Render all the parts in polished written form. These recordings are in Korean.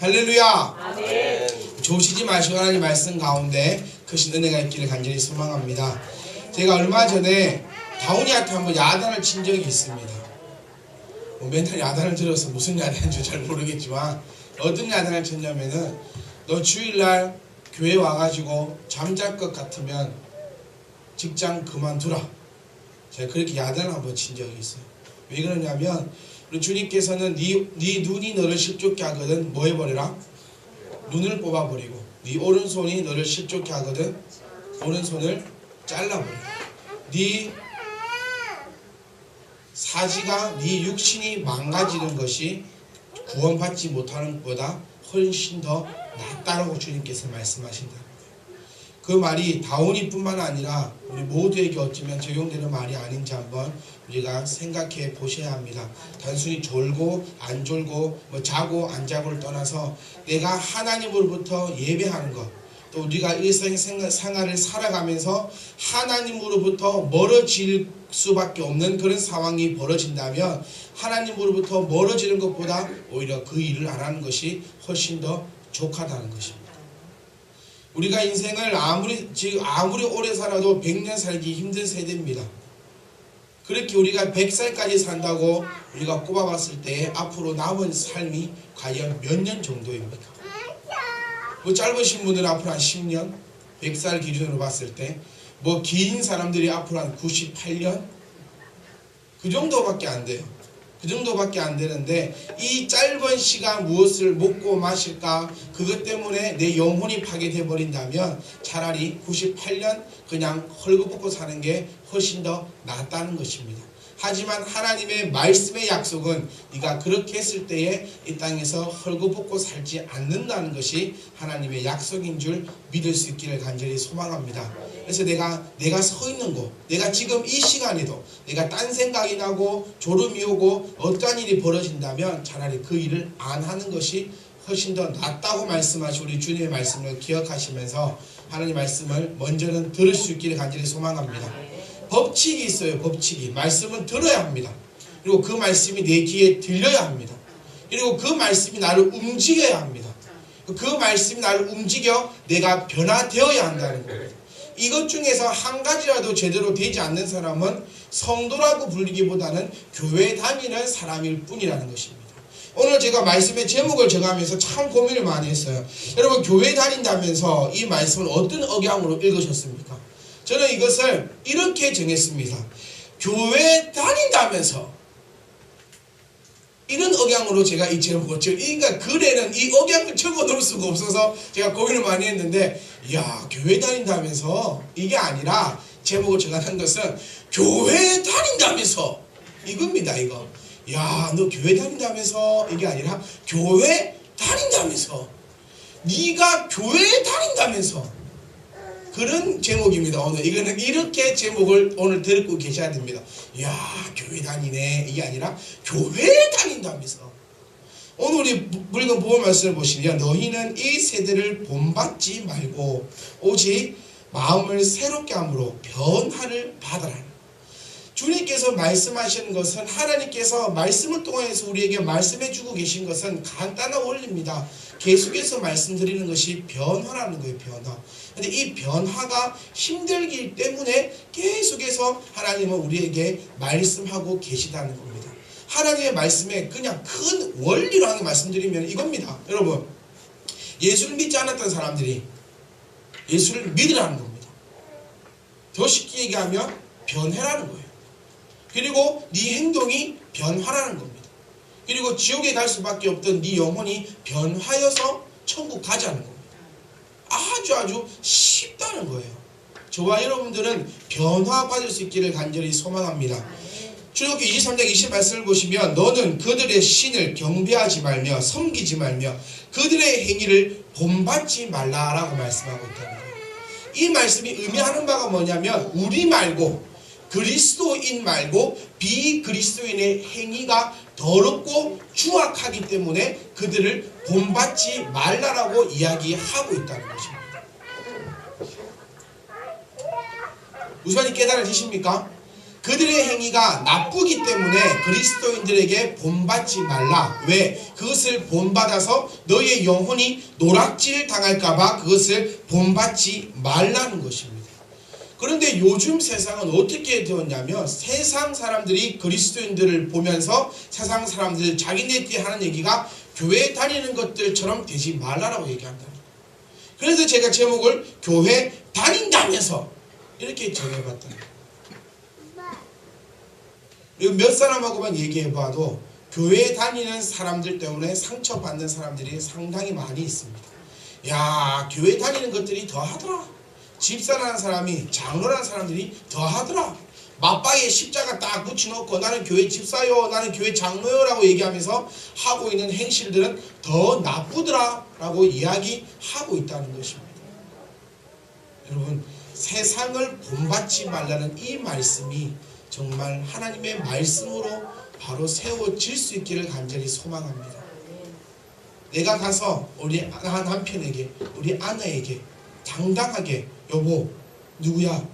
할렐루야. 아멘. 조시지 마시고 하나님 말씀 가운데 크신 은혜가 있기를 간절히 소망합니다. 제가 얼마 전에 다운이한테 한번 야단을 친 적이 있습니다. 맨날 야단을 들어서 무슨 야단인지 잘 모르겠지만 어떤 야단을 쳤냐면은 너 주일날 교회 와가지고 잠잘 것 같으면 직장 그만두라. 제가 그렇게 야단을 한번 친 적이 있어요. 왜 그러냐면 우리 주님께서는 네 눈이 너를 실족케 하거든 뭐 해버리라? 눈을 뽑아버리고 네 오른손이 너를 실족케 하거든 오른손을 잘라버려. 네 사지가 네 육신이 망가지는 것이 구원받지 못하는 것보다 훨씬 더 낫다라고 주님께서 말씀하신다. 그 말이 다운이뿐만 아니라 우리 모두에게 어쩌면 적용되는 말이 아닌지 한번 우리가 생각해 보셔야 합니다. 단순히 졸고 안 졸고 뭐 자고 안 자고를 떠나서 내가 하나님으로부터 예배하는 것, 또 우리가 일상생활을 살아가면서 하나님으로부터 멀어질 수밖에 없는 그런 상황이 벌어진다면 하나님으로부터 멀어지는 것보다 오히려 그 일을 안 하는 것이 훨씬 더 족하다는 것입니다. 우리가 인생을 아무리 오래 살아도 100년 살기 힘든 세대입니다. 그렇게 우리가 100살까지 산다고 우리가 꼽아봤을 때 앞으로 남은 삶이 과연 몇 년 정도입니까? 뭐 짧으신 분들은 앞으로 한 10년, 100살 기준으로 봤을 때 뭐 긴 사람들이 앞으로 한 98년? 그 정도밖에 안 돼요. 그 정도밖에 안 되는데 이 짧은 시간 무엇을 먹고 마실까 그것 때문에 내 영혼이 파괴돼 버린다면 차라리 98년 그냥 헐거벗고 사는 게 훨씬 더 낫다는 것입니다. 하지만 하나님의 말씀의 약속은 네가 그렇게 했을 때에 이 땅에서 헐거벗고 살지 않는다는 것이 하나님의 약속인 줄 믿을 수 있기를 간절히 소망합니다. 그래서 내가 서 있는 곳, 내가 지금 이 시간에도 내가 딴 생각이 나고 졸음이 오고 어떠한 일이 벌어진다면 차라리 그 일을 안 하는 것이 훨씬 더 낫다고 말씀하신 우리 주님의 말씀을 기억하시면서 하나님의 말씀을 먼저는 들을 수 있기를 간절히 소망합니다. 법칙이 있어요. 법칙이. 말씀은 들어야 합니다. 그리고 그 말씀이 내 귀에 들려야 합니다. 그리고 그 말씀이 나를 움직여야 합니다. 그 말씀이 나를 움직여 내가 변화되어야 한다는 겁니다. 이것 중에서 한 가지라도 제대로 되지 않는 사람은 성도라고 불리기보다는 교회 다니는 사람일 뿐이라는 것입니다. 오늘 제가 말씀의 제목을 정하면서 참 고민을 많이 했어요. 여러분 교회 다닌다면서 이 말씀을 어떤 억양으로 읽으셨습니까? 저는 이것을 이렇게 정했습니다. 교회 다닌다면서 이런 억양으로 제가 이 제목을 그러니까 글에는 이 억양을 적어 놓을 수가 없어서 제가 고민을 많이 했는데 야 교회 다닌다면서 이게 아니라 제목을 정한 것은 교회 다닌다면서 이겁니다. 이거 야 너 교회 다닌다면서 이게 아니라 교회 다닌다면서 네가 교회 다닌다면서 그런 제목입니다. 오늘 이거는 이렇게 제목을 오늘 듣고 계셔야 됩니다. 이야 교회 다니네 이게 아니라 교회 다닌다면서. 오늘 우리 물건 보호 말씀을 보시면 너희는 이 세대를 본받지 말고 오직 마음을 새롭게 함으로 변화를 받아라. 주님께서 말씀하시는 것은 하나님께서 말씀을 통해서 우리에게 말씀해 주고 계신 것은 간단한 원리입니다. 계속해서 말씀드리는 것이 변화라는 거예요. 변화. 근데 이 변화가 힘들기 때문에 계속해서 하나님은 우리에게 말씀하고 계시다는 겁니다. 하나님의 말씀에 그냥 큰 원리로 하는 말씀드리면 이겁니다. 여러분 예수를 믿지 않았던 사람들이 예수를 믿으라는 겁니다. 더 쉽게 얘기하면 변해라는 거예요. 그리고 네 행동이 변화라는 겁니다. 그리고 지옥에 갈 수밖에 없던 네 영혼이 변화여서 천국 가자는 겁니다. 아주 쉽다는 거예요. 저와 여러분들은 변화받을 수 있기를 간절히 소망합니다. 출애굽기 23장 20말씀을 보시면 너는 그들의 신을 경배하지 말며 섬기지 말며 그들의 행위를 본받지 말라라고 말씀하고 있다는 거예요. 이 말씀이 의미하는 바가 뭐냐면 우리 말고 그리스도인 말고 비그리스도인의 행위가 더럽고 추악하기 때문에 그들을 본받지 말라라고 이야기하고 있다는 것입니다. 무슨 말인지 깨달아지십니까? 그들의 행위가 나쁘기 때문에 그리스도인들에게 본받지 말라. 왜? 그것을 본받아서 너의 영혼이 노락질 당할까봐 그것을 본받지 말라는 것입니다. 그런데 요즘 세상은 어떻게 되었냐면 세상 사람들이 그리스도인들을 보면서 세상 사람들 자기네들이 하는 얘기가 교회 다니는 것들처럼 되지 말라라고 얘기한다. 그래서 제가 제목을 교회 다닌다면서 이렇게 정해봤다. 그리고 몇 사람하고만 얘기해봐도 교회 다니는 사람들 때문에 상처받는 사람들이 상당히 많이 있습니다. 야, 교회 다니는 것들이 더하더라. 집사라는 사람이, 장로라는 사람들이 더하더라. 맞바에 십자가 딱 붙여놓고 나는 교회 집사요, 나는 교회 장로요 라고 얘기하면서 하고 있는 행실들은 더 나쁘더라 라고 이야기하고 있다는 것입니다. 여러분, 세상을 본받지 말라는 이 말씀이 정말 하나님의 말씀으로 바로 세워질 수 있기를 간절히 소망합니다. 내가 가서 우리 남편에게, 우리 아내에게 당당하게 여보, 누구야?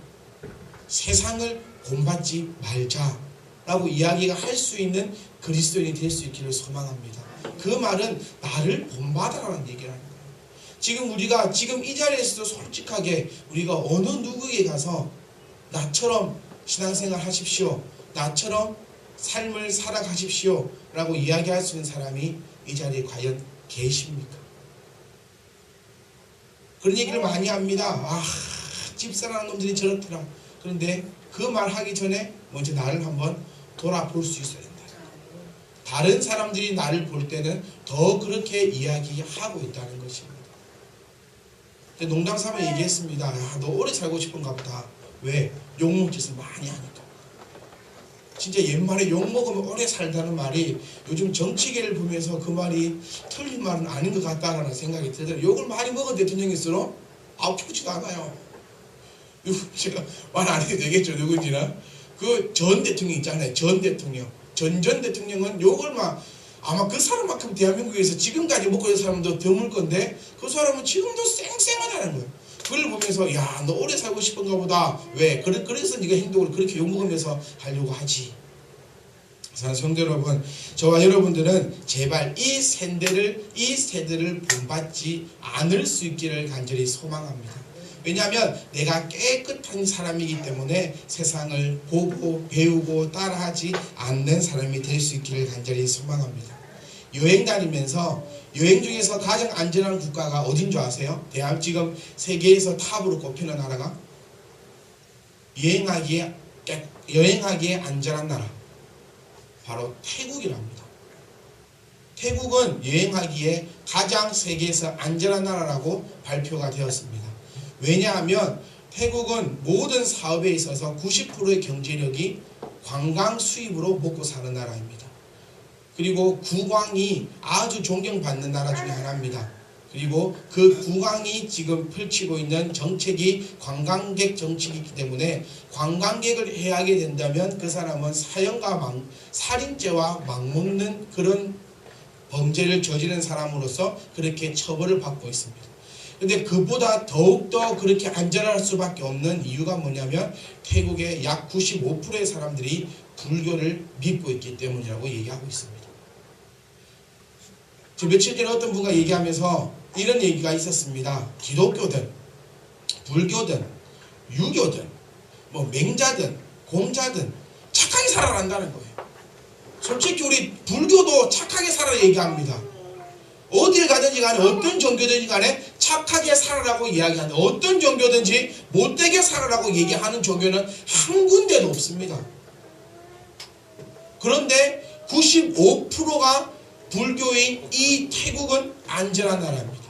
세상을 본받지 말자 라고 이야기가 할 수 있는 그리스도인이 될 수 있기를 소망합니다. 그 말은 나를 본받아라는 얘기라는 거예요. 지금 우리가 지금 이 자리에서도 솔직하게 우리가 어느 누구에게 가서 나처럼 신앙생활 하십시오, 나처럼 삶을 살아가십시오 라고 이야기할 수 있는 사람이 이 자리에 과연 계십니까? 그런 얘기를 많이 합니다. 아, 집사라는 놈들이 저렇더라. 그런데 그 말 하기 전에 먼저 나를 한번 돌아볼 수 있어야 된다. 다른 사람들이 나를 볼 때는 더 그렇게 이야기하고 있다는 것입니다. 농담 삼아 얘기했습니다. 야, 너 오래 살고 싶은가 보다. 왜? 욕먹짓을 많이 하니까. 진짜 옛말에 욕먹으면 오래 살다는 말이 요즘 정치계를 보면서 그 말이 틀린 말은 아닌 것 같다라는 생각이 들더라고요. 욕을 많이 먹은 대통령일수록 좋지가 않아요. 제가 말 안 해도 되겠죠, 누군지는. 그 전 대통령 있잖아요. 전 대통령. 전 대통령은 욕을 막, 아마 그 사람만큼 대한민국에서 지금까지 먹고 있는 사람도 드물 건데 그 사람은 지금도 쌩쌩하다는 거예요. 그걸 보면서 야, 너 오래 살고 싶은가 보다. 왜? 그래서 네가 행동을 그렇게 욕먹으면서 하려고 하지. 사랑하는 성도 여러분, 저와 여러분들은 제발 이 세대를 본받지 않을 수 있기를 간절히 소망합니다. 왜냐하면 내가 깨끗한 사람이기 때문에 세상을 보고 배우고 따라하지 않는 사람이 될 수 있기를 간절히 소망합니다. 여행 다니면서 여행 중에서 가장 안전한 국가가 어딘 줄 아세요? 지금 세계에서 탑으로 꼽히는 나라가 여행하기에 안전한 나라, 바로 태국이랍니다. 태국은 여행하기에 가장 세계에서 안전한 나라라고 발표가 되었습니다. 왜냐하면 태국은 모든 사업에 있어서 90%의 경제력이 관광 수입으로 먹고 사는 나라입니다. 그리고 국왕이 아주 존경받는 나라 중에 하나입니다. 그리고 그 국왕이 지금 펼치고 있는 정책이 관광객 정책이기 때문에 관광객을 해하게 된다면 그 사람은 살인죄와 막먹는 그런 범죄를 저지른 사람으로서 그렇게 처벌을 받고 있습니다. 근데 그보다 더욱더 그렇게 안전할 수밖에 없는 이유가 뭐냐면 태국의 약 95%의 사람들이 불교를 믿고 있기 때문이라고 얘기하고 있습니다. 저 며칠 전에 어떤 분과 얘기하면서 이런 얘기가 있었습니다. 기독교든 불교든 유교든 맹자든 공자든 착하게 살아란다는 거예요. 솔직히 우리 불교도 착하게 살아라 얘기합니다. 어딜 가든지 간에 어떤 종교든지 간에 착하게 살아라고 이야기하는, 어떤 종교든지 못되게 살아라고 얘기하는 종교는 한 군데도 없습니다. 그런데 95%가 불교인 이 태국은 안전한 나라입니다.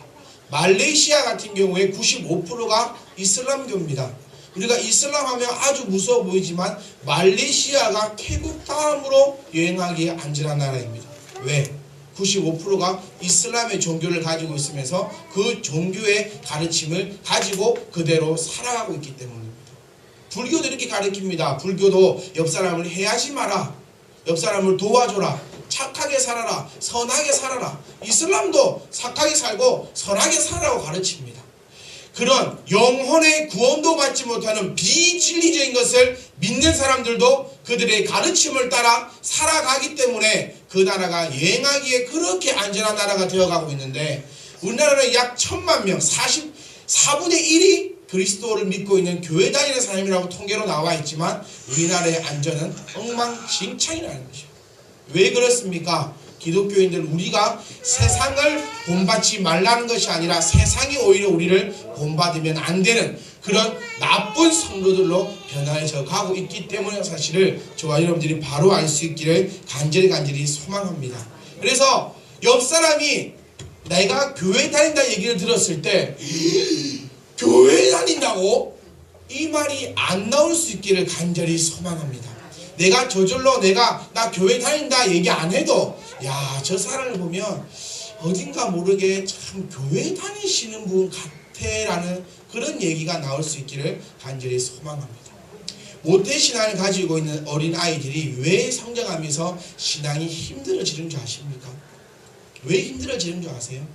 말레이시아 같은 경우에 95%가 이슬람교입니다. 우리가 이슬람 하면 아주 무서워 보이지만 말레이시아가 태국 다음으로 여행하기에 안전한 나라입니다. 왜? 95%가 이슬람의 종교를 가지고 있으면서 그 종교의 가르침을 가지고 그대로 살아가고 있기 때문입니다. 불교도 이렇게 가르칩니다. 불교도 옆 사람을 해하지 마라, 옆 사람을 도와줘라, 착하게 살아라, 선하게 살아라. 이슬람도 착하게 살고 선하게 살아라고 가르칩니다. 그런 영혼의 구원도 받지 못하는 비진리적인 것을 믿는 사람들도 그들의 가르침을 따라 살아가기 때문에 그 나라가 여행하기에 그렇게 안전한 나라가 되어가고 있는데, 우리나라는 약 1000만 명, 44분의 1이 그리스도를 믿고 있는 교회 다니는 사람이라고 통계로 나와 있지만 우리나라의 안전은 엉망진창이라는 것이죠. 왜 그렇습니까? 기독교인들, 우리가 세상을 본받지 말라는 것이 아니라 세상이 오히려 우리를 본받으면 안 되는 그런 나쁜 성도들로 변화해져 가고 있기 때문에 사실을 저와 여러분들이 바로 알 수 있기를 간절히 소망합니다. 그래서 옆 사람이 내가 교회 다닌다 얘기를 들었을 때 교회 다닌다고? 이 말이 안 나올 수 있기를 간절히 소망합니다. 내가 저절로 나 교회 다닌다 얘기 안 해도 야, 저 사람을 보면 어딘가 모르게 참 교회 다니시는 분 같아라는 그런 얘기가 나올 수 있기를 간절히 소망합니다. 모태신앙을 가지고 있는 어린 아이들이 왜 성장하면서 신앙이 힘들어지는 줄 아십니까? 왜 힘들어지는 줄 아세요?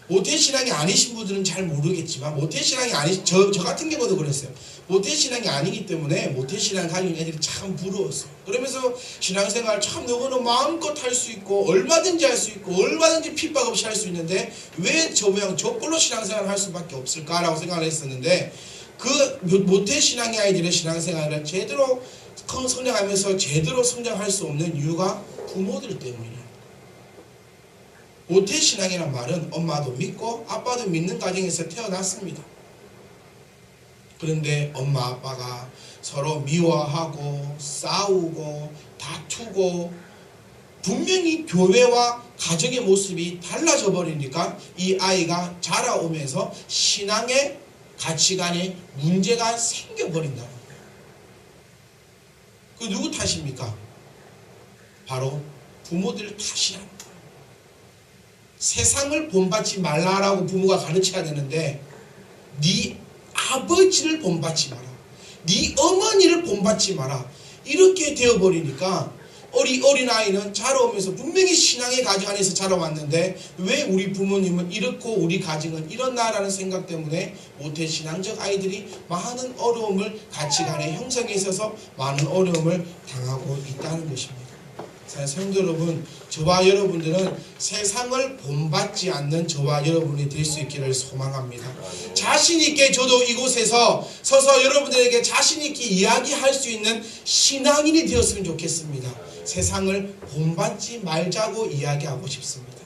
모태신앙이 아니신 분들은 잘 모르겠지만 모태신앙이 저 같은 경우도 그랬어요. 모태신앙이 아니기 때문에 모태신앙 가진 애들이 참 부러웠어요. 그러면서 신앙생활 참 너무너무 마음껏 할 수 있고 얼마든지 할 수 있고 얼마든지 핍박 없이 할 수 있는데 왜 저 모양 저꼴로 신앙생활을 할 수밖에 없을까라고 생각을 했었는데, 그 모태신앙의 아이들의 신앙생활을 제대로 성장하면서 제대로 성장할 수 없는 이유가 부모들 때문이에요. 모태신앙이란 말은 엄마도 믿고 아빠도 믿는 가정에서 태어났습니다. 그런데 엄마 아빠가 서로 미워하고 싸우고 다투고 분명히 교회와 가정의 모습이 달라져 버리니까 이 아이가 자라오면서 신앙의 가치관에 문제가 생겨버린다는 거예요. 그 누구 탓입니까? 바로 부모들 탓이라는 거예요. 세상을 본받지 말라라고 부모가 가르쳐야 되는데 네 아버지를 본받지 마라, 네 어머니를 본받지 마라, 이렇게 되어버리니까 어린아이는 자라오면서 분명히 신앙의 가정 안에서 자라왔는데 왜 우리 부모님은 이렇고 우리 가정은 이렇나라는 생각 때문에 모태신앙적 아이들이 많은 어려움을 가치관의 형성에 있어서 많은 어려움을 당하고 있다는 것입니다. 성도 여러분, 저와 여러분들은 세상을 본받지 않는 저와 여러분이 될 수 있기를 소망합니다. 자신있게 저도 이곳에서 서서 여러분들에게 자신있게 이야기할 수 있는 신앙인이 되었으면 좋겠습니다. 세상을 본받지 말자고 이야기하고 싶습니다.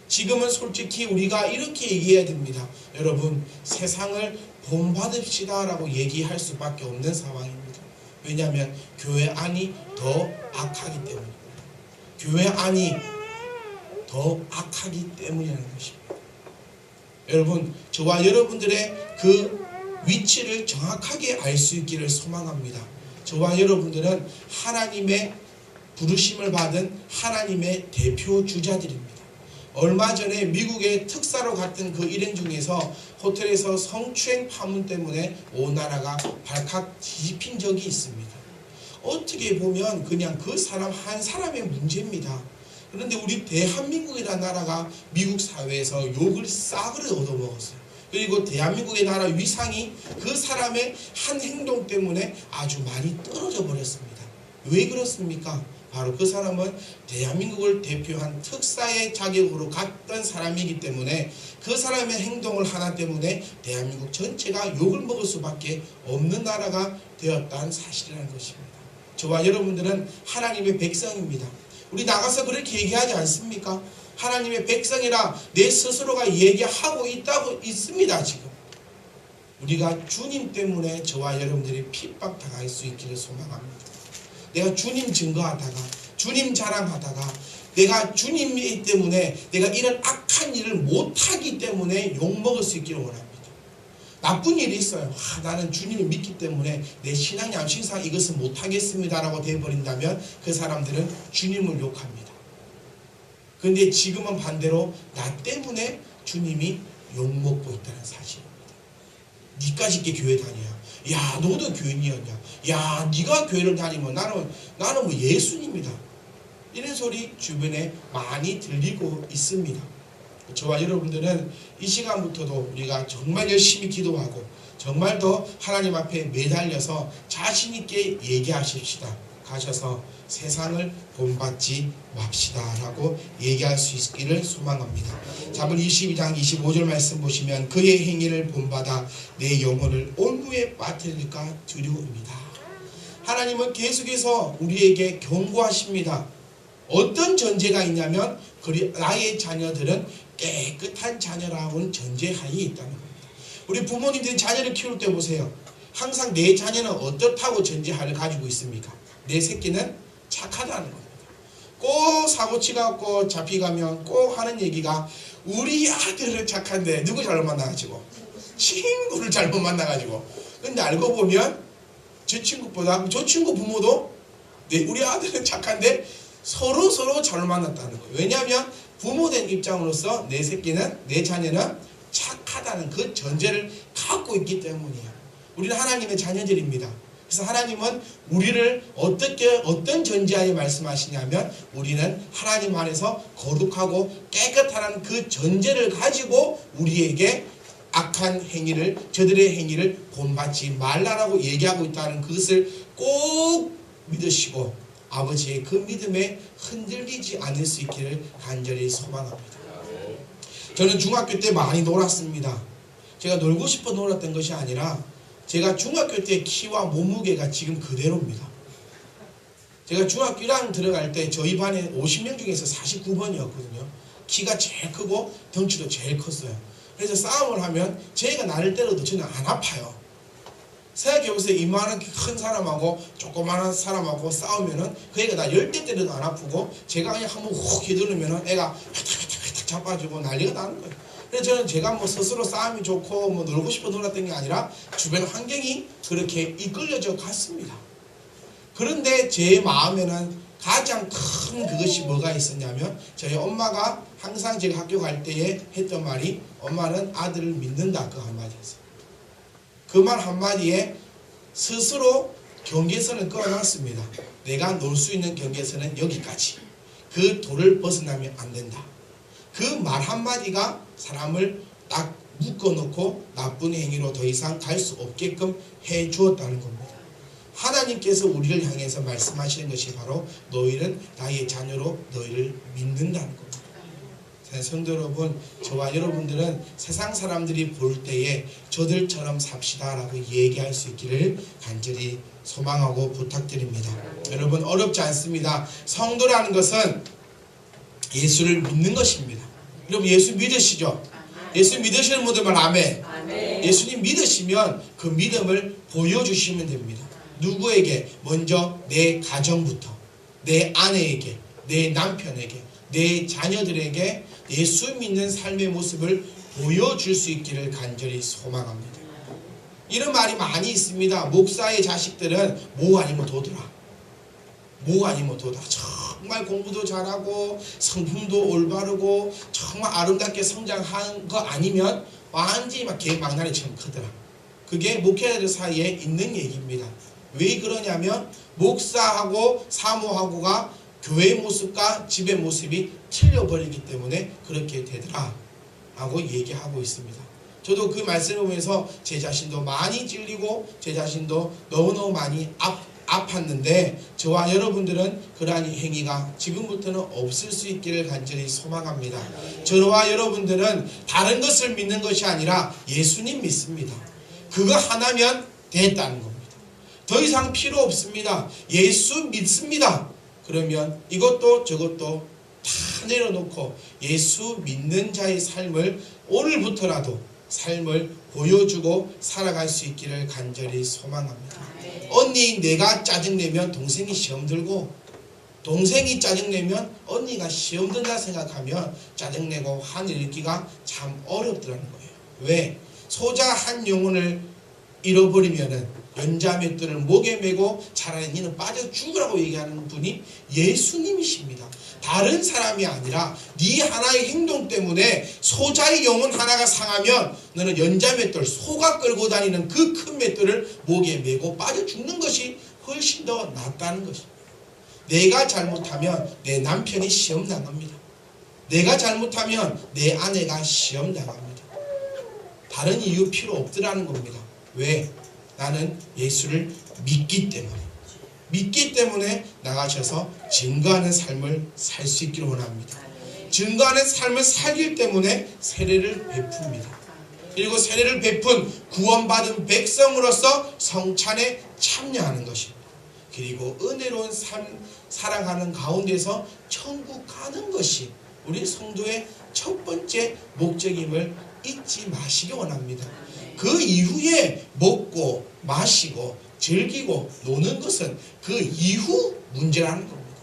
지금은 솔직히 우리가 이렇게 얘기해야 됩니다. 여러분, 세상을 본받읍시다 라고 얘기할 수밖에 없는 상황입니다. 왜냐하면 교회 안이 더 악하기 때문입니다. 교회 안이 더 악하기 때문이라는 것입니다. 여러분, 저와 여러분들의 그 위치를 정확하게 알 수 있기를 소망합니다. 저와 여러분들은 하나님의 부르심을 받은 하나님의 대표 주자들입니다. 얼마 전에 미국의 특사로 갔던 그 일행 중에서 호텔에서 성추행 파문 때문에 온 나라가 발칵 뒤집힌 적이 있습니다. 어떻게 보면 그냥 그 사람 한 사람의 문제입니다. 그런데 우리 대한민국이라는 나라가 미국 사회에서 욕을 싸그리 얻어먹었어요. 그리고 대한민국의 나라 위상이 그 사람의 한 행동 때문에 아주 많이 떨어져 버렸습니다. 왜 그렇습니까? 바로 그 사람은 대한민국을 대표한 특사의 자격으로 갔던 사람이기 때문에 그 사람의 행동을 하나 때문에 대한민국 전체가 욕을 먹을 수밖에 없는 나라가 되었다는 사실이라는 것입니다. 저와 여러분들은 하나님의 백성입니다. 우리 나가서 그렇게 얘기하지 않습니까? 하나님의 백성이라 내 스스로가 얘기하고 있습니다. 지금 우리가 주님 때문에 저와 여러분들이 핍박당할 수 있기를 소망합니다. 내가 주님 증거하다가 주님 자랑하다가 내가 주님 때문에 내가 이런 악한 일을 못하기 때문에 욕먹을 수 있기를 원합니다. 나쁜 일이 있어요. 나는 주님을 믿기 때문에 내 신앙 양심상 이것은 못하겠습니다 라고 되어버린다면 그 사람들은 주님을 욕합니다. 그런데 지금은 반대로 나 때문에 주님이 욕먹고 있다는 사실입니다. 니까지 있게 교회 다녀야, 야 너도 교인이었냐, 야 네가 교회를 다니면 나는 뭐 예수님이다, 이런 소리 주변에 많이 들리고 있습니다. 저와 여러분들은 이 시간부터도 우리가 정말 열심히 기도하고 정말 더 하나님 앞에 매달려서 자신 있게 얘기하십시다. 가셔서 세상을 본받지 맙시다 라고 얘기할 수 있기를 소망합니다. 잠언 22장 25절 말씀 보시면 그의 행위를 본받아 내 영혼을 온무에 빠뜨릴까 두려움이다. 하나님은 계속해서 우리에게 경고하십니다. 어떤 전제가 있냐면 나의 자녀들은 깨끗한 자녀라는 전제하에 있다는 겁니다. 우리 부모님들이 자녀를 키울 때 보세요. 항상 내 자녀는 어떻다고 전제하를 가지고 있습니까? 내 새끼는 착하다는 겁니다. 꼭 사고치갖고 잡혀가면 꼭 하는 얘기가 우리 아들은 착한데 누구 잘못 만나가지고 친구를 잘못 만나가지고. 근데 알고 보면 저 친구보다 저 친구 부모도 우리 아들은 착한데 서로 잘못 만났다는 거예요. 왜냐하면 부모된 입장으로서 내 새끼는 내 자녀는 착하다는 그 전제를 갖고 있기 때문이에요. 우리는 하나님의 자녀들입니다. 그래서 하나님은 우리를 어떤 전제하에 말씀하시냐면 우리는 하나님 안에서 거룩하고 깨끗한 그 전제를 가지고 우리에게 악한 행위를 저들의 행위를 본받지 말라라고 얘기하고 있다는 그것을 꼭 믿으시고 아버지의 그 믿음에 흔들리지 않을 수 있기를 간절히 소망합니다. 저는 중학교 때 많이 놀았습니다. 제가 놀고 싶어 놀았던 것이 아니라 제가 중학교 때 키와 몸무게가 지금 그대로입니다. 제가 중학교 1학년 들어갈 때 저희 반에 50명 중에서 49번이었거든요. 키가 제일 크고 덩치도 제일 컸어요. 그래서 싸움을 하면 제가 나를 때려도 저는 안 아파요. 생각해보세요. 이만한 큰 사람하고 조그마한 사람하고 싸우면은 그 애가 나 10대 때려도 안 아프고 제가 그냥 한번 훅 휘두르면은 애가 탁탁탁탁 자빠지고 난리가 나는 거예요. 그래서 저는 제가 뭐 스스로 싸움이 좋고 뭐 놀고 싶어 놀았던 게 아니라 주변 환경이 그렇게 이끌려져 갔습니다. 그런데 제 마음에는 가장 큰 그것이 뭐가 있었냐면 저희 엄마가 항상 제가 학교 갈 때에 했던 말이 엄마는 아들을 믿는다 그 한마디였어요. 그 말 한마디에 스스로 경계선을 끌어놨습니다. 내가 놀 수 있는 경계선은 여기까지. 그 도를 벗어나면 안 된다. 그 말 한마디가 사람을 딱 묶어놓고 나쁜 행위로 더 이상 갈 수 없게끔 해주었다는 겁니다. 하나님께서 우리를 향해서 말씀하시는 것이 바로 너희는 나의 자녀로 너희를 믿는다는 겁니다. 성도 여러분, 저와 여러분들은 세상 사람들이 볼 때에 저들처럼 삽시다 라고 얘기할 수 있기를 간절히 소망하고 부탁드립니다. 여러분 어렵지 않습니다. 성도라는 것은 예수를 믿는 것입니다. 여러분 예수 믿으시죠? 예수 믿으시는 분들만 아멘. 예수님 믿으시면 그 믿음을 보여주시면 됩니다. 누구에게? 먼저 내 가정부터, 내 아내에게, 내 남편에게, 내 자녀들에게 예수 믿는 삶의 모습을 보여줄 수 있기를 간절히 소망합니다. 이런 말이 많이 있습니다. 목사의 자식들은 뭐 아니면 도더라. 뭐 아니면 도다. 정말 공부도 잘하고 성품도 올바르고 정말 아름답게 성장한 거 아니면 완전히 막 개망나니처럼 크더라. 그게 목회자들 사이에 있는 얘기입니다. 왜 그러냐면 목사하고 사모하고가 교회의 모습과 집의 모습이 틀려버리기 때문에 그렇게 되더라 라고 얘기하고 있습니다. 저도 그 말씀을 보면서 제 자신도 많이 찔리고 제 자신도 너무너무 많이 아팠는데 저와 여러분들은 그러한 행위가 지금부터는 없을 수 있기를 간절히 소망합니다. 저와 여러분들은 다른 것을 믿는 것이 아니라 예수님 믿습니다. 그거 하나면 됐다는 겁니다. 더 이상 필요 없습니다. 예수 믿습니다. 그러면 이것도 저것도 다 내려놓고 예수 믿는 자의 삶을 오늘부터라도 삶을 보여주고 살아갈 수 있기를 간절히 소망합니다. 언니 내가 짜증내면 동생이 시험 들고 동생이 짜증내면 언니가 시험 든다 생각하면 짜증내고 화를 읽기가 참 어렵더라는 거예요. 왜? 소자 한 영혼을 잃어버리면은 연자맷돌을 목에 메고 차라리 니는 빠져 죽으라고 얘기하는 분이 예수님이십니다. 다른 사람이 아니라 네 하나의 행동 때문에 소자의 영혼 하나가 상하면 너는 연자맷돌 소가 끌고 다니는 그 큰 맷돌을 목에 메고 빠져 죽는 것이 훨씬 더 낫다는 것입니다. 내가 잘못하면 내 남편이 시험 나갑니다. 내가 잘못하면 내 아내가 시험 당합니다. 다른 이유 필요 없더라는 겁니다. 왜? 나는 예수를 믿기 때문에 나가셔서 증거하는 삶을 살 수 있기를 원합니다. 증거하는 삶을 살기 때문에 세례를 베풉니다. 그리고 세례를 베푼 구원받은 백성으로서 성찬에 참여하는 것입니다. 그리고 은혜로운 삶 살아가는 가운데서 천국 가는 것이 우리 성도의 첫 번째 목적임을 잊지 마시기 원합니다. 그 이후에 먹고 마시고 즐기고 노는 것은 그 이후 문제라는 겁니다.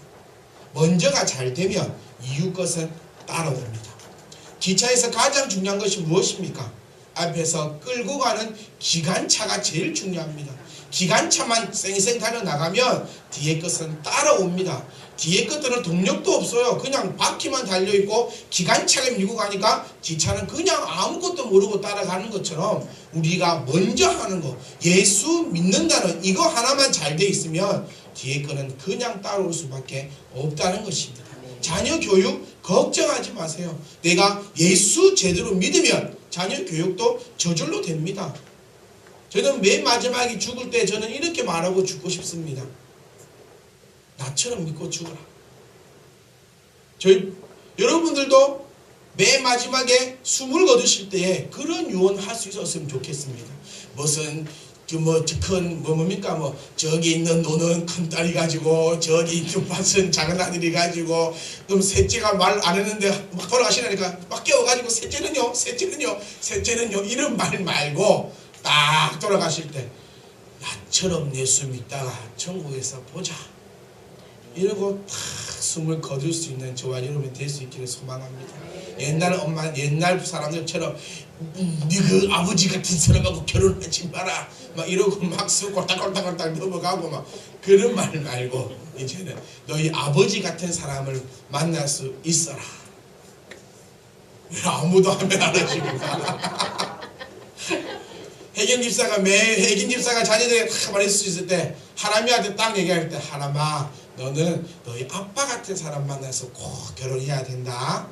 먼저가 잘 되면 이후 것은 따라옵니다. 기차에서 가장 중요한 것이 무엇입니까? 앞에서 끌고 가는 기관차가 제일 중요합니다. 기관차만 쌩쌩 달려나가면 뒤에 것은 따라옵니다. 뒤에 것들은 동력도 없어요. 그냥 바퀴만 달려있고 기관차를 밀고 가니까 기차는 그냥 아무것도 모르고 따라가는 것처럼 우리가 먼저 하는 거, 예수 믿는다는 이거 하나만 잘 돼 있으면 뒤에 거는 그냥 따라올 수밖에 없다는 것입니다. 자녀 교육 걱정하지 마세요. 내가 예수 제대로 믿으면 자녀 교육도 저절로 됩니다. 저는 맨 마지막에 죽을 때 저는 이렇게 말하고 죽고 싶습니다. 나처럼 믿고 죽어라. 여러분들도 맨 마지막에 숨을 거두실 때에 그런 유언할 수 있었으면 좋겠습니다. 무슨 저기 있는 노는 큰 딸이 가지고 저기 있는 밭은 작은 아들이 가지고 그럼 셋째가 말 안 했는데 막 돌아가시라니까 막 깨워가지고 셋째는요 이런 말 말고 딱 돌아가실 때 나처럼 예수 믿다가 천국에서 보자 이러고 탁 숨을 거둘 수 있는 저와 여러분이 될 수 있기를 소망합니다. 옛날 사람들처럼 네 그 아버지 같은 사람하고 결혼하지 마라 막 이러고 막 꼴딱꼴딱 넘어가고 막 그런 말 말고 이제는 너희 아버지 같은 사람을 만날 수 있어라. 왜 아무도 하면 안 하십니까? 혜경 집사가 자녀들에게 다 말할 수 있을 때 하나님한테 딱 얘기할 때 하나마 너는 너희 아빠 같은 사람 만나서 꼭 결혼해야 된다.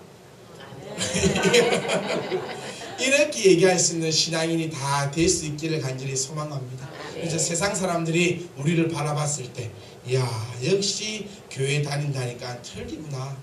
이렇게 얘기할 수 있는 신앙인이 다 될 수 있기를 간절히 소망합니다. 그래서 세상 사람들이 우리를 바라봤을 때 야 역시 교회 다닌다니까 틀리구나.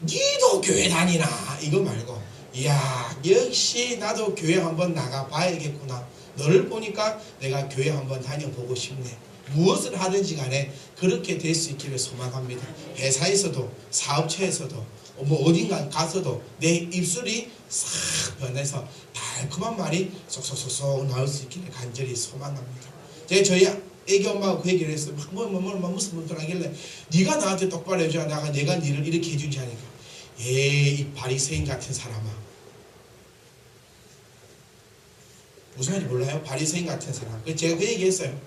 니도 교회 다니나 이거 말고 야 역시 나도 교회 한번 나가봐야겠구나. 너를 보니까 내가 교회 한번 다녀보고 싶네. 무엇을 하든지 간에 그렇게 될 수 있기를 소망합니다. 회사에서도 사업체에서도 어딘가 가서도 내 입술이 싹 변해서 달콤한 말이 쏙쏙쏙 나올 수 있기를 간절히 소망합니다. 제가 저희 애기 엄마가 그 얘기를 했어요. 무슨 분들 하길래 네가 나한테 똑바로 해줘야 내가 니를 이렇게 해주지 하니까 이 바리새인 같은 사람아. 무슨 말인지 몰라요? 바리새인 같은 사람. 제가 그 얘기했어요.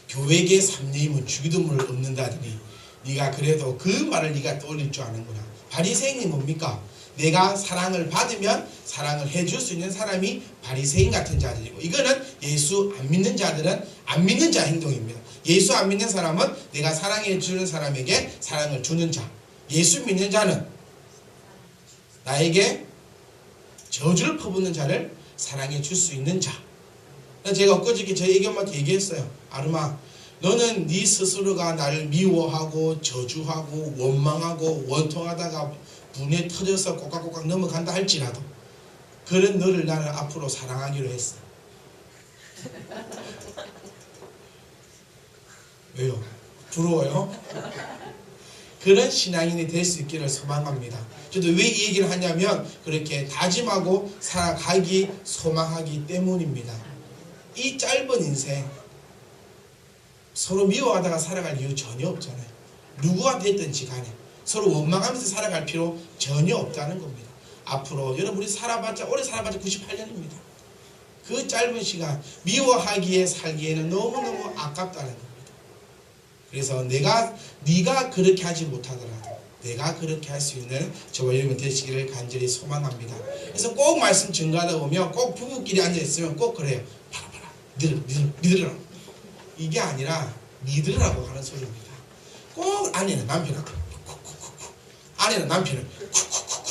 교회계 3림은 주기도문을 엎는다더니 네가 그래도 그 말을 네가 떠올릴 줄 아는구나. 바리새인이 뭡니까? 내가 사랑을 받으면 사랑을 해줄 수 있는 사람이 바리새인 같은 자들이고 이거는 예수 안 믿는 자들은 안 믿는 자 행동입니다. 예수 안 믿는 사람은 내가 사랑해 주는 사람에게 사랑을 주는 자. 예수 믿는 자는 나에게 저주를 퍼붓는 자를 사랑해 줄 수 있는 자. 제가 엊그저께 저희 애기 엄마한테 얘기했어요. 아름아 너는 네 스스로가 나를 미워하고 저주하고 원망하고 원통하다가 분에 터져서 꼬깍꼬깍 넘어간다 할지라도 그런 너를 나는 앞으로 사랑하기로 했어. 왜요? 부러워요? 그런 신앙인이 될 수 있기를 소망합니다. 저도 왜 이 얘기를 하냐면 그렇게 다짐하고 살아가기 소망하기 때문입니다. 이 짧은 인생 서로 미워하다가 살아갈 이유 전혀 없잖아요. 누구가 됐든지 간에 서로 원망하면서 살아갈 필요 전혀 없다는 겁니다. 앞으로 여러분이 오래 살아봤자 98년입니다. 그 짧은 시간 미워하기에 살기에는 너무너무 아깝다는 겁니다. 그래서 네가 그렇게 하지 못하더라도 내가 그렇게 할 수 있는 저와 여러분 되시기를 간절히 소망합니다. 그래서 꼭 말씀 증거하다 보면 꼭 부부끼리 앉아있으면 꼭 그래요. 봐라 믿으라. 이게 아니라 믿으라고 하는 소리입니다. 꼭 아내는 남편을 쿡쿡쿡쿡 아내는 남편을 쿡쿡쿡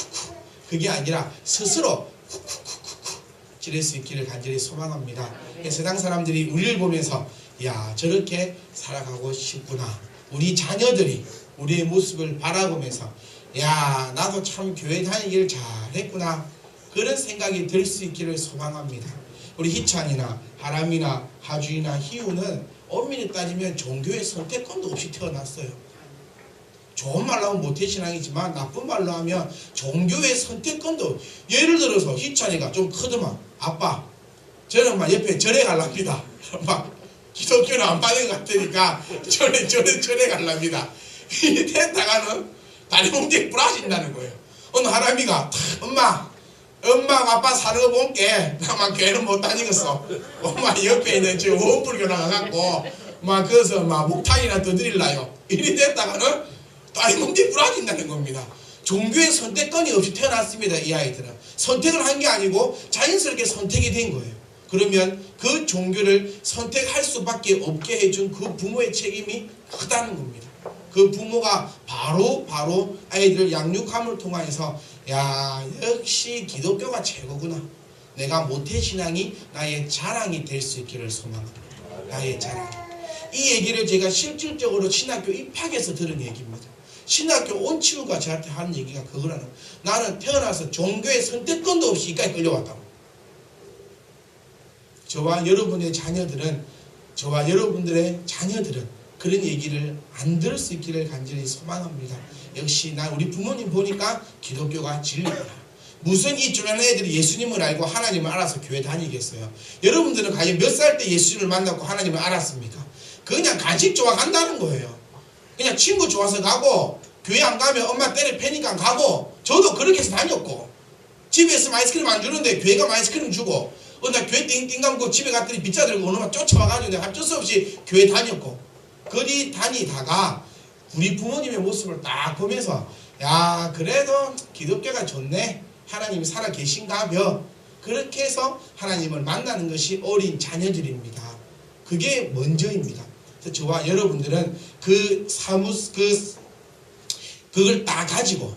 그게 아니라 스스로 쿡쿡쿡쿡 지낼 수 있기를 간절히 소망합니다. 세상 사람들이 우리를 보면서 야, 저렇게 살아가고 싶구나. 우리 자녀들이 우리의 모습을 바라보면서 야, 나도 참 교회 다니기를 잘했구나. 그런 생각이 들 수 있기를 소망합니다. 우리 희찬이나 하람이나 하주이나 희우는 엄밀히 따지면 종교의 선택권도 없이 태어났어요. 좋은 말로 하면 모태신앙이지만 나쁜 말로 하면 종교의 선택권도. 예를 들어서 희찬이가 좀 크더만 아빠 저는 막 옆에 절에 갈랍니다. 막 기독교는 안 받는 것 같으니까 절에 갈랍니다. 이랬다가는 다리 뭉텅이 부러진다는 거예요. 어느 하람이가 엄마가 아빠 사는 거 볼게. 나만 교회는 못 다니겠어. 엄마 옆에 있는 저 원불교 나가갖고 막 거기서 막 목탕이나 떠드릴라요. 이리 됐다가는 다리 뭉텅이 부러진다는 겁니다. 종교의 선택권이 없이 태어났습니다. 이 아이들은 선택을 한 게 아니고 자연스럽게 선택이 된 거예요. 그러면 그 종교를 선택할 수밖에 없게 해준 그 부모의 책임이 크다는 겁니다. 그 부모가 바로 아이들 양육함을 통해서 야, 역시 기독교가 최고구나. 내가 모태신앙이 나의 자랑이 될 수 있기를 소망합니다. 나의 자랑. 이 얘기를 제가 실질적으로 신학교 입학에서 들은 얘기입니다. 신학교 온 친구가 저한테 하는 얘기가 그거라는. 나는 태어나서 종교의 선택권도 없이 이까지 끌려왔다고. 저와 여러분들의 자녀들은 그런 얘기를 안 들을 수 있기를 간절히 소망합니다. 역시 우리 부모님 보니까 기독교가 진리구나. 무슨 이 주변 애들이 예수님을 알고 하나님을 알아서 교회 다니겠어요? 여러분들은 과연 몇 살 때 예수님을 만났고 하나님을 알았습니까? 그냥 간식 좋아 간다는 거예요. 그냥 친구 좋아서 가고 교회 안 가면 엄마 때려 패니까 가고. 저도 그렇게 해서 다녔고 집에서 아이스크림 안 주는데 교회 가면 아이스크림 주고 나 교회 띵띵 감고 집에 갔더니 빗자 들고 어느 날 쫓아와가지고 내가 어쩔 수 없이 교회 다녔고. 그리 다니다가 우리 부모님의 모습을 딱 보면서 야, 그래도 기독교가 좋네. 하나님이 살아 계신가벼. 그렇게 해서 하나님을 만나는 것이 어린 자녀들입니다. 그게 먼저입니다. 그래서 저와 여러분들은 그걸 딱 가지고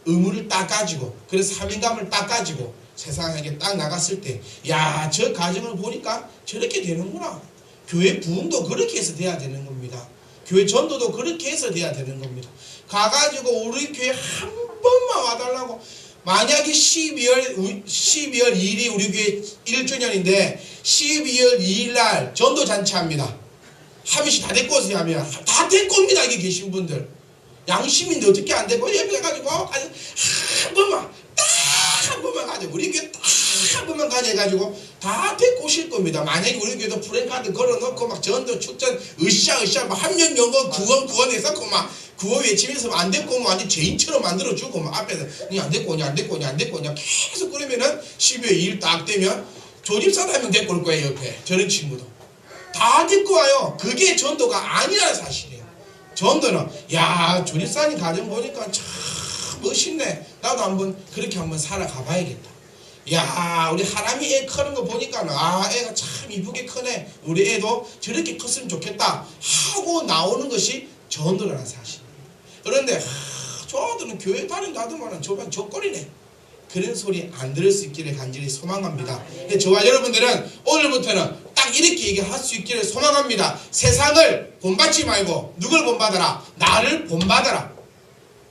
의무를 딱 가지고 그래서 사명감을 딱 가지고 세상에 딱 나갔을 때 야, 저 가정을 보니까 저렇게 되는구나. 교회 부흥도 그렇게 해서 돼야 되는 겁니다. 교회 전도도 그렇게 해서 돼야 되는 겁니다. 가가지고 우리 교회 한 번만 와달라고. 만약에 12월 2일이 우리 교회 1주년인데 12월 2일 날 전도잔치 합니다. 하민씨 다 데리고 오세요 하면 다 데리고 옵니다. 여기 계신 분들. 양심인데 어떻게 안 되고 예배 가지고 한 번만 가져. 우리 교회 딱 한 번만 가져 해가지고 다 데리고 오실 겁니다. 만약에 우리 교회도 프랜카드 걸어놓고 막 전도 축전 으쌰 막 한명 연거 구원 해서 막 구호 외치면서 안 데리고 오면 완전 죄인처럼 만들어주고 막 앞에서 니 안 데리고 오냐 계속 그러면은 12월 2일 딱 되면 조집사도 한 명 데리고 올 거예요. 옆에 저런 친구도 다 데리고 와요. 그게 전도가 아니라는 사실이에요. 전도는 야, 조집사님 가정 보니까 참 멋있네. 나도 한번 그렇게 한번 살아가 봐야겠다. 야, 우리 하람이 애 크는 거 보니까 애가 참 이쁘게 크네. 우리 애도 저렇게 컸으면 좋겠다 하고 나오는 것이 전도라는 사실입니다. 그런데 저들은 교회 다닌다 하더만은 저만 저거리네. 그런 소리 안 들을 수 있기를 간절히 소망합니다. 저와 여러분들은 오늘부터는 딱 이렇게 얘기할 수 있기를 소망합니다. 세상을 본받지 말고 누굴 본받아라? 나를 본받아라.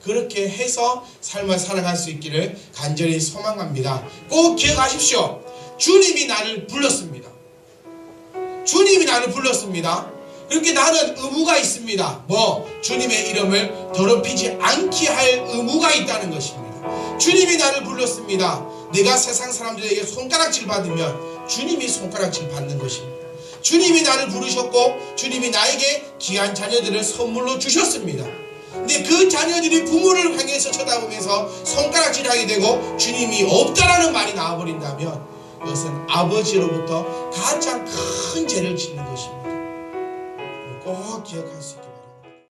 그렇게 해서 삶을 살아갈 수 있기를 간절히 소망합니다. 꼭 기억하십시오. 주님이 나를 불렀습니다. 주님이 나를 불렀습니다. 그렇게 나는 의무가 있습니다. 주님의 이름을 더럽히지 않게 할 의무가 있다는 것입니다. 주님이 나를 불렀습니다. 내가 세상 사람들에게 손가락질 받으면 주님이 손가락질 받는 것입니다. 주님이 나를 부르셨고 주님이 나에게 귀한 자녀들을 선물로 주셨습니다. 근데 그 자녀들이 부모를 향해서 쳐다보면서 손가락질하게 되고 주님이 없다라는 말이 나와버린다면 그것은 아버지로부터 가장 큰 죄를 짓는 것입니다. 꼭 기억할 수 있게